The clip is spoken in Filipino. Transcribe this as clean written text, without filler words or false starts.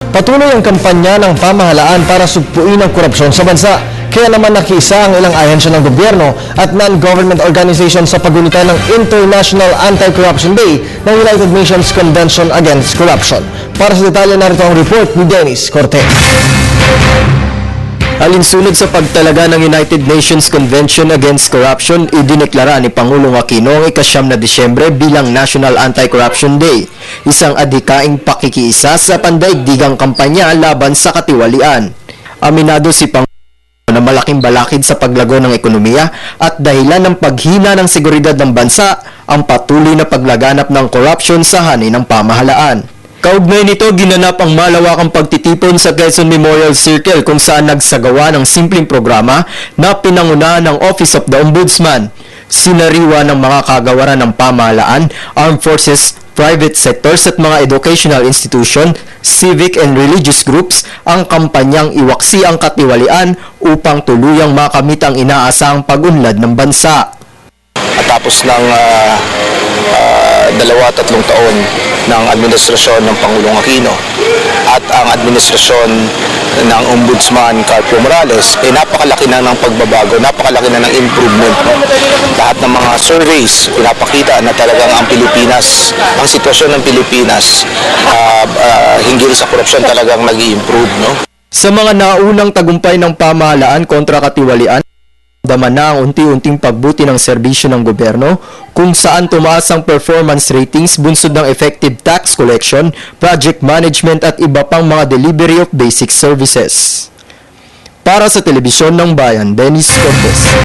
Patuloy ang kampanya ng pamahalaan para sugpuin ang korupsyon sa bansa. Kaya naman nakiisa ang ilang ahensya ng gobyerno at non-government organizations sa paggunita ng International Anti-Corruption Day ng United Nations Convention Against Corruption. Para sa detalye, narito ang report ni Dennis Cortez. Alinsunod sa pagtalaga ng United Nations Convention Against Corruption, idineklara ni Pangulong Aquino ang ika-9 na Disyembre bilang National Anti-Corruption Day, isang adhikaing pakikiisa sa pandaigdigang kampanya laban sa katiwalian. Aminado si Pangulong na malaking balakid sa paglago ng ekonomiya at dahilan ng paghina ng seguridad ng bansa ang patuloy na paglaganap ng korupsyon sa hanay ng pamahalaan. Kaugnay nito, ginanap ang malawakang pagtitipon sa Quezon Memorial Circle kung saan nagsagawa ng simpleng programa na pinangunahan ng Office of the Ombudsman. Sinariwa ng mga kagawaran ng pamahalaan, armed forces, private sectors at mga educational institution, civic and religious groups ang kampanyang iwaksi ang katiwalian upang tuluyang makamit ang inaasahang pag-unlad ng bansa. At tapos ng 2-3 taon ng administrasyon ng Pangulong Aquino at ang administrasyon ng Ombudsman Carpio Morales, napakalaki na ng pagbabago, napakalaki na ng improvement. Lahat ng mga surveys, pinapakita na talagang ang Pilipinas, ang sitwasyon ng Pilipinas hinggil sa korupsyon talagang nag-i-improve. No? Sa mga naunang tagumpay ng pamahalaan kontra katiwalian, daman na ang unti-unting pagbuti ng serbisyo ng gobyerno kung saan tumaas ang performance ratings bunsod ng effective tax collection, project management at iba pang mga delivery of basic services. Para sa Telebisyon ng Bayan, Dennis Cortez.